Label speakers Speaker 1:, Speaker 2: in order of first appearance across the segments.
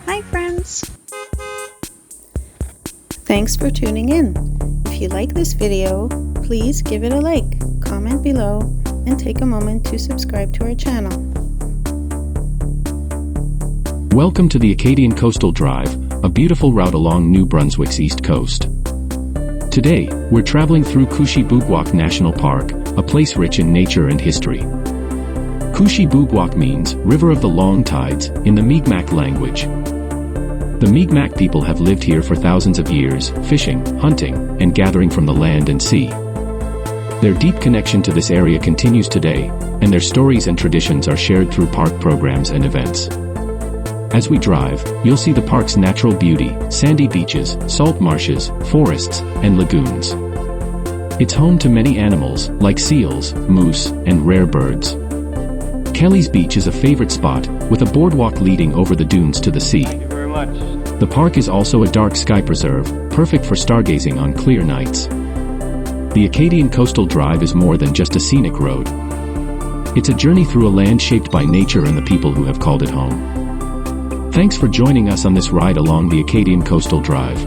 Speaker 1: Hi friends! Thanks for tuning in. If you like this video, please give it a like, comment below, and take a moment to subscribe to our channel.
Speaker 2: Welcome to the Acadian Coastal Drive, a beautiful route along New Brunswick's east coast. Today, we're traveling through Kouchibouguac National Park, a place rich in nature and history. Kouchibouguac means river of the long tides in the Mi'kmaq language. The Mi'kmaq people have lived here for thousands of years, fishing, hunting, and gathering from the land and sea. Their deep connection to this area continues today, and their stories and traditions are shared through park programs and events. As we drive, you'll see the park's natural beauty, sandy beaches, salt marshes, forests, and lagoons. It's home to many animals, like seals, moose, and rare birds. Kelly's Beach is a favorite spot, with a boardwalk leading over the dunes to the sea.
Speaker 3: Thank you very much.
Speaker 2: The park is also a dark sky preserve, perfect for stargazing on clear nights. The Acadian Coastal Drive is more than just a scenic road. It's a journey through a land shaped by nature and the people who have called it home. Thanks for joining us on this ride along the Acadian Coastal Drive.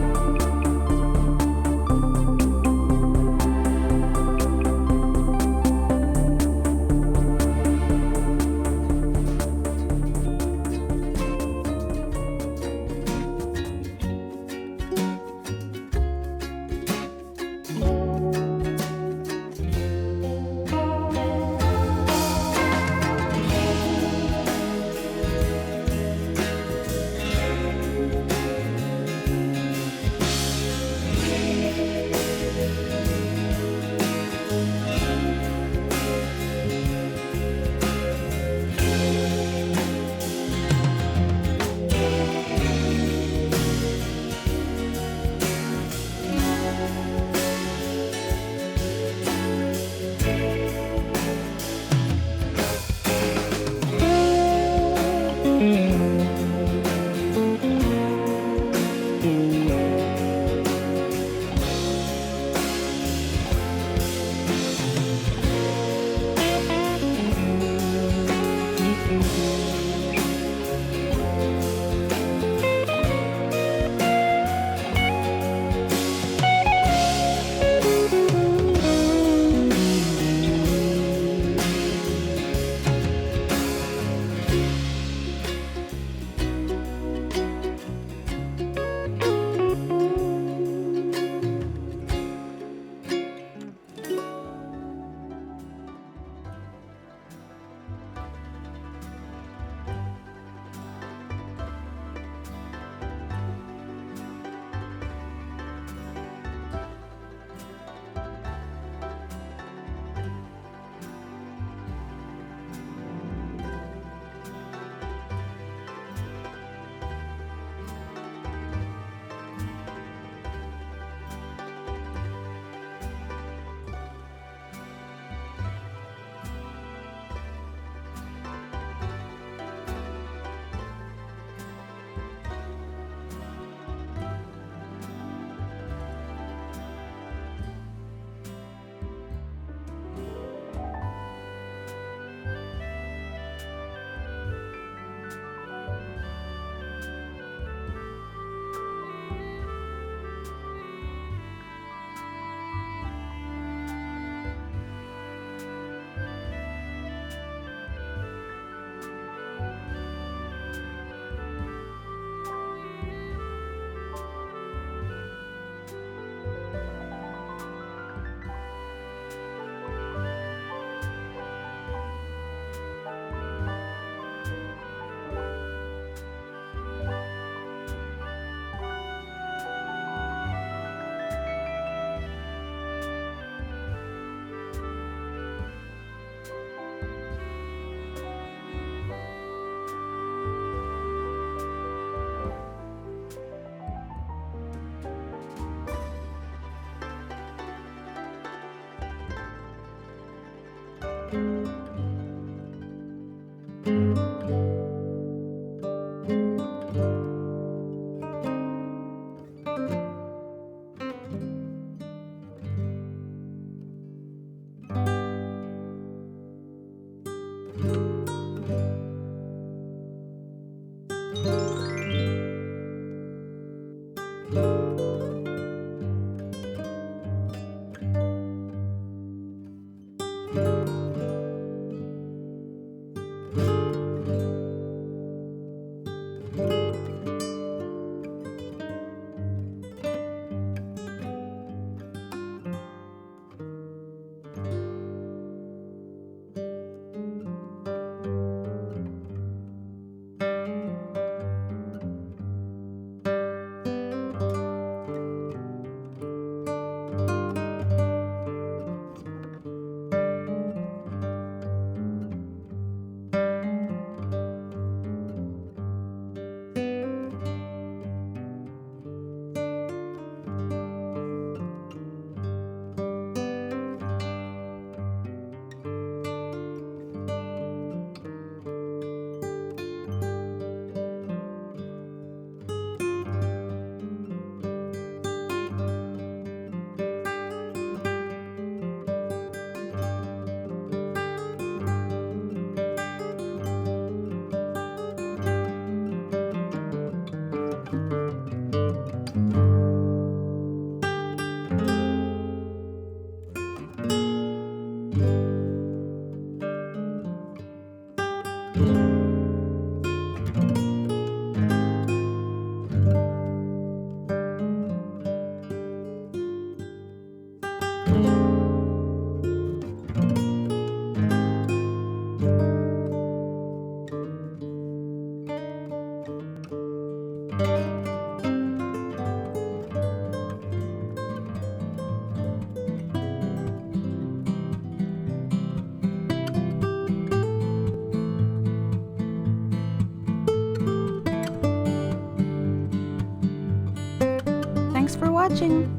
Speaker 1: Thanks for watching!